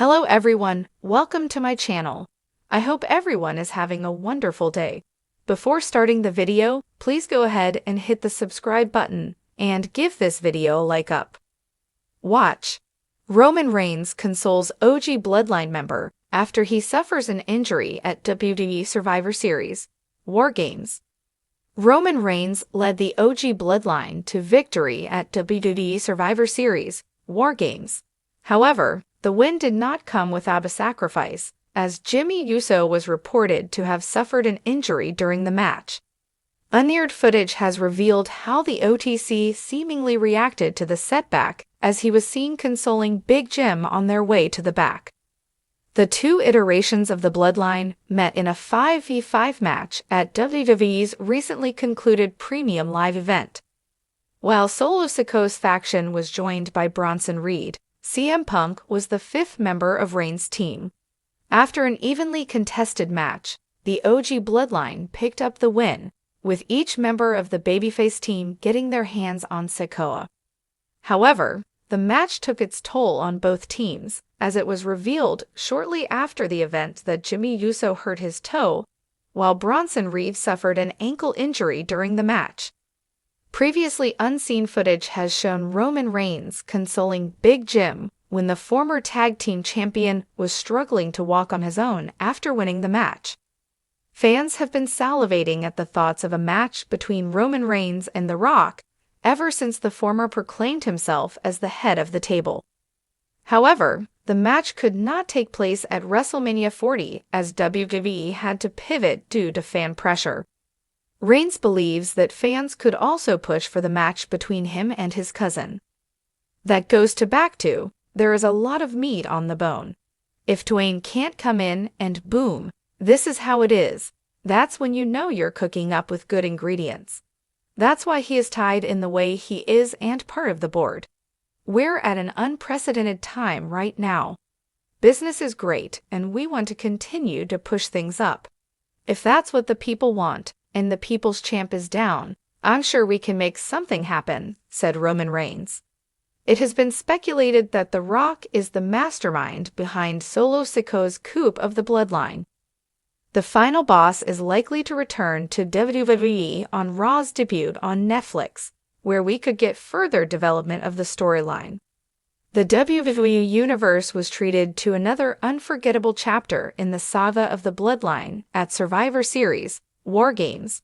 Hello everyone, welcome to my channel. I hope everyone is having a wonderful day. Before starting the video, please go ahead and hit the subscribe button and give this video a like up. Watch. Roman Reigns consoles OG Bloodline member after he suffers an injury at WWE Survivor Series War Games. Roman Reigns led the OG Bloodline to victory at WWE Survivor Series War Games. However, the win did not come without a sacrifice, as Jimmy Uso was reported to have suffered an injury during the match. Unaired footage has revealed how the OTC seemingly reacted to the setback as he was seen consoling Big Jim on their way to the back. The two iterations of the Bloodline met in a 5v5 match at WWE's recently concluded Premium Live event. While Solo Sikoa's faction was joined by Bronson Reed, CM Punk was the fifth member of Reigns' team. After an evenly contested match, the OG Bloodline picked up the win, with each member of the babyface team getting their hands on Sikoa. However, the match took its toll on both teams, as it was revealed shortly after the event that Jimmy Uso hurt his toe, while Bronson Reed suffered an ankle injury during the match. Previously unseen footage has shown Roman Reigns consoling Big Jim when the former tag team champion was struggling to walk on his own after winning the match. Fans have been salivating at the thoughts of a match between Roman Reigns and The Rock ever since the former proclaimed himself as the head of the table. However, the match could not take place at WrestleMania 40 as WWE had to pivot due to fan pressure. Reigns believes that fans could also push for the match between him and his cousin. That goes back to, there is a lot of meat on the bone. If Dwayne can't come in and boom, this is how it is, that's when you know you're cooking up with good ingredients. That's why he is tied in the way he is and part of the board. We're at an unprecedented time right now. Business is great and we want to continue to push things up. If that's what the people want, and the people's champ is down, I'm sure we can make something happen, said Roman Reigns. It has been speculated that The Rock is the mastermind behind Solo Sikoa's coup of the Bloodline. The final boss is likely to return to WWE on Raw's debut on Netflix, where we could get further development of the storyline. The WWE Universe was treated to another unforgettable chapter in the saga of the Bloodline at Survivor Series War Games.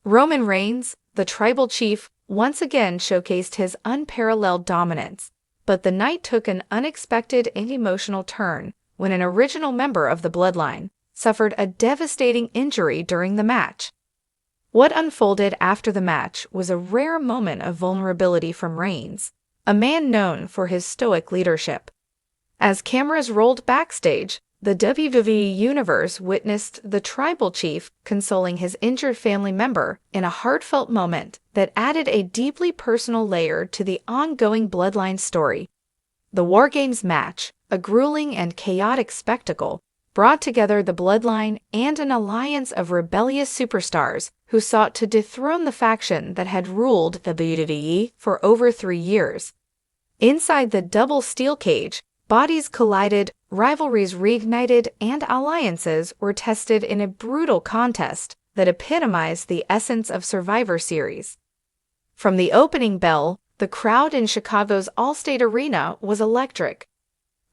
Roman Reigns, the tribal chief, once again showcased his unparalleled dominance, but the night took an unexpected and emotional turn when an original member of the Bloodline suffered a devastating injury during the match. What unfolded after the match was a rare moment of vulnerability from Reigns, a man known for his stoic leadership. As cameras rolled backstage, the WWE Universe witnessed the tribal chief consoling his injured family member in a heartfelt moment that added a deeply personal layer to the ongoing Bloodline story. The War Games match, a grueling and chaotic spectacle, brought together the Bloodline and an alliance of rebellious superstars who sought to dethrone the faction that had ruled WWE for over 3 years. Inside the double steel cage, bodies collided, rivalries reignited, and alliances were tested in a brutal contest that epitomized the essence of Survivor Series. From the opening bell, the crowd in Chicago's Allstate Arena was electric.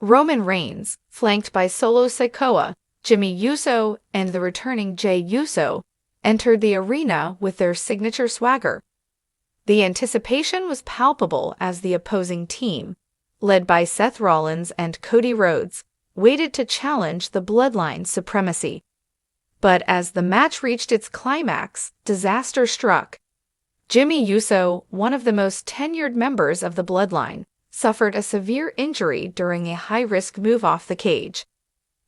Roman Reigns, flanked by Solo Sikoa, Jimmy Uso, and the returning Jey Uso, entered the arena with their signature swagger. The anticipation was palpable as the opposing team, led by Seth Rollins and Cody Rhodes, waited to challenge the Bloodline's supremacy. But as the match reached its climax, disaster struck. Jimmy Uso, one of the most tenured members of the Bloodline, suffered a severe injury during a high-risk move off the cage.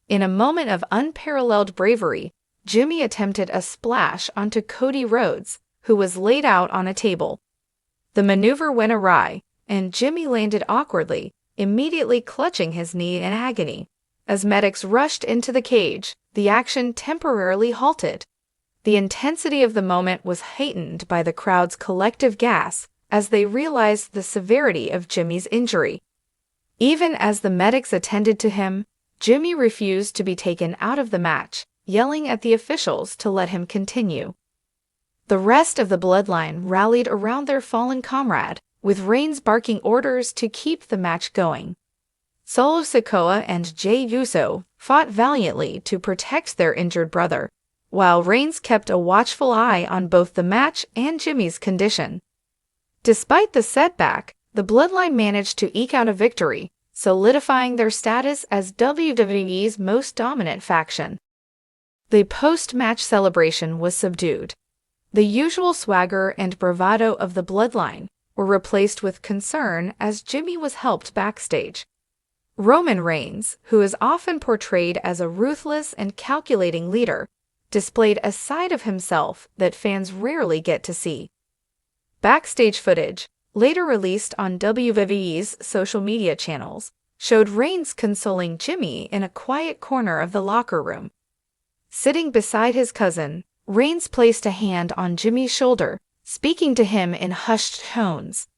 In a moment of unparalleled bravery, Jimmy attempted a splash onto Cody Rhodes, who was laid out on a table. The maneuver went awry, and Jimmy landed awkwardly, immediately clutching his knee in agony. As medics rushed into the cage, the action temporarily halted. The intensity of the moment was heightened by the crowd's collective gasp as they realized the severity of Jimmy's injury. Even as the medics attended to him, Jimmy refused to be taken out of the match, yelling at the officials to let him continue. The rest of the Bloodline rallied around their fallen comrade, with Reigns barking orders to keep the match going. Solo Sikoa and Jey Uso fought valiantly to protect their injured brother, while Reigns kept a watchful eye on both the match and Jimmy's condition. Despite the setback, the Bloodline managed to eke out a victory, solidifying their status as WWE's most dominant faction. The post-match celebration was subdued. The usual swagger and bravado of the Bloodline were replaced with concern as Jimmy was helped backstage. Roman Reigns, who is often portrayed as a ruthless and calculating leader, displayed a side of himself that fans rarely get to see. Backstage footage, later released on WWE's social media channels, showed Reigns consoling Jimmy in a quiet corner of the locker room. Sitting beside his cousin, Reigns placed a hand on Jimmy's shoulder, speaking to him in hushed tones.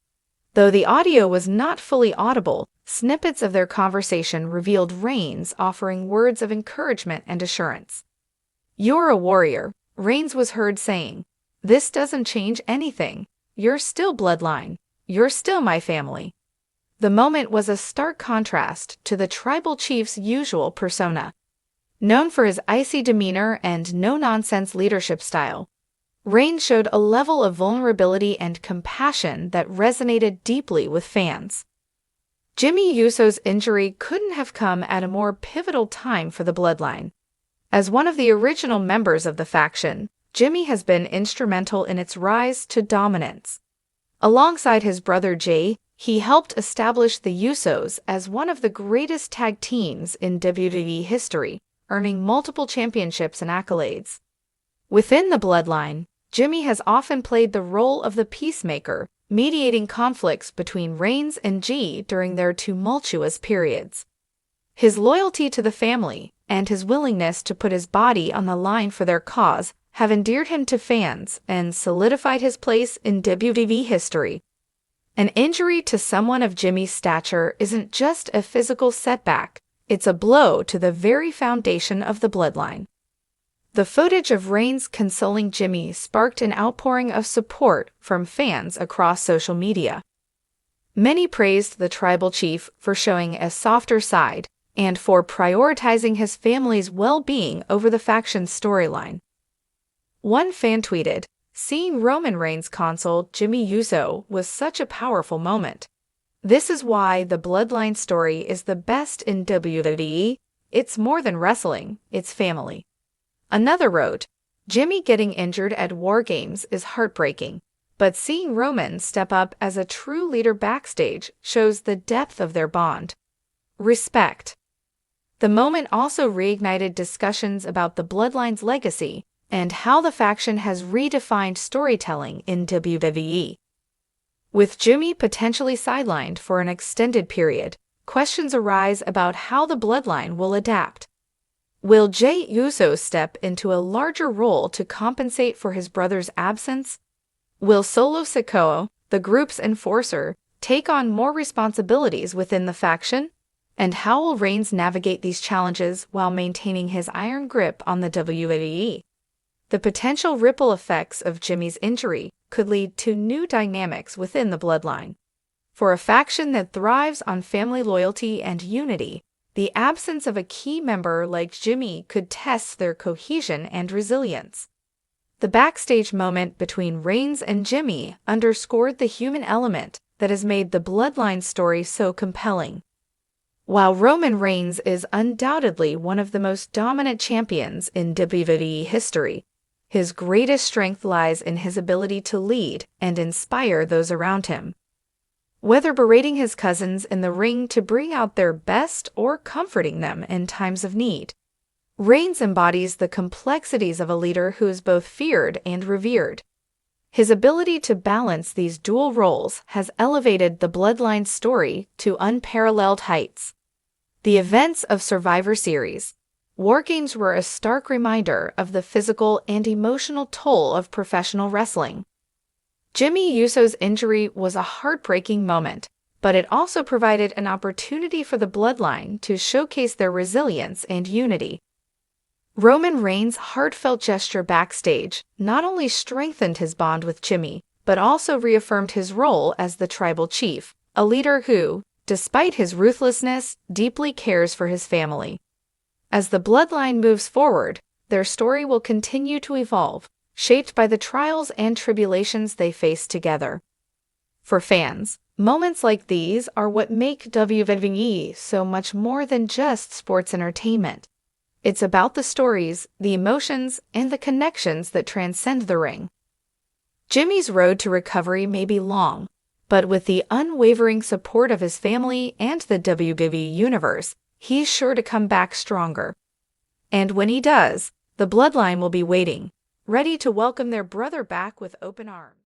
Though the audio was not fully audible, snippets of their conversation revealed Reigns offering words of encouragement and assurance. "You're a warrior," Reigns was heard saying. "This doesn't change anything. You're still Bloodline. You're still my family." The moment was a stark contrast to the tribal chief's usual persona. Known for his icy demeanor and no-nonsense leadership style, Reigns showed a level of vulnerability and compassion that resonated deeply with fans. Jimmy Uso's injury couldn't have come at a more pivotal time for the Bloodline. As one of the original members of the faction, Jimmy has been instrumental in its rise to dominance. Alongside his brother Jey, he helped establish the Usos as one of the greatest tag teams in WWE history, earning multiple championships and accolades. Within the Bloodline, Jimmy has often played the role of the peacemaker, mediating conflicts between Reigns and Jey during their tumultuous periods. His loyalty to the family and his willingness to put his body on the line for their cause have endeared him to fans and solidified his place in WWE history. An injury to someone of Jimmy's stature isn't just a physical setback, it's a blow to the very foundation of the Bloodline. The footage of Reigns consoling Jimmy sparked an outpouring of support from fans across social media. Many praised the tribal chief for showing a softer side and for prioritizing his family's well-being over the faction's storyline. One fan tweeted, "Seeing Roman Reigns console Jimmy Uso was such a powerful moment. This is why the Bloodline story is the best in WWE. It's more than wrestling, it's family." Another wrote, "Jimmy getting injured at War Games is heartbreaking, but seeing Roman step up as a true leader backstage shows the depth of their bond. Respect." The moment also reignited discussions about the Bloodline's legacy and how the faction has redefined storytelling in WWE. With Jimmy potentially sidelined for an extended period, questions arise about how the Bloodline will adapt. Will Jey Uso step into a larger role to compensate for his brother's absence? Will Solo Sikoa, the group's enforcer, take on more responsibilities within the faction? And how will Reigns navigate these challenges while maintaining his iron grip on the WWE? The potential ripple effects of Jimmy's injury could lead to new dynamics within the Bloodline. For a faction that thrives on family loyalty and unity, the absence of a key member like Jimmy could test their cohesion and resilience. The backstage moment between Reigns and Jimmy underscored the human element that has made the Bloodline story so compelling. While Roman Reigns is undoubtedly one of the most dominant champions in WWE history, his greatest strength lies in his ability to lead and inspire those around him. Whether berating his cousins in the ring to bring out their best or comforting them in times of need, Reigns embodies the complexities of a leader who is both feared and revered. His ability to balance these dual roles has elevated the Bloodline story to unparalleled heights. The events of Survivor Series, War Games were a stark reminder of the physical and emotional toll of professional wrestling. Jimmy Uso's injury was a heartbreaking moment, but it also provided an opportunity for the Bloodline to showcase their resilience and unity. Roman Reigns' heartfelt gesture backstage not only strengthened his bond with Jimmy, but also reaffirmed his role as the tribal chief, a leader who, despite his ruthlessness, deeply cares for his family. As the Bloodline moves forward, their story will continue to evolve, shaped by the trials and tribulations they face together. For fans, moments like these are what make WWE so much more than just sports entertainment. It's about the stories, the emotions, and the connections that transcend the ring. Jimmy's road to recovery may be long, but with the unwavering support of his family and the WWE Universe, he's sure to come back stronger. And when he does, the Bloodline will be waiting, ready to welcome their brother back with open arms.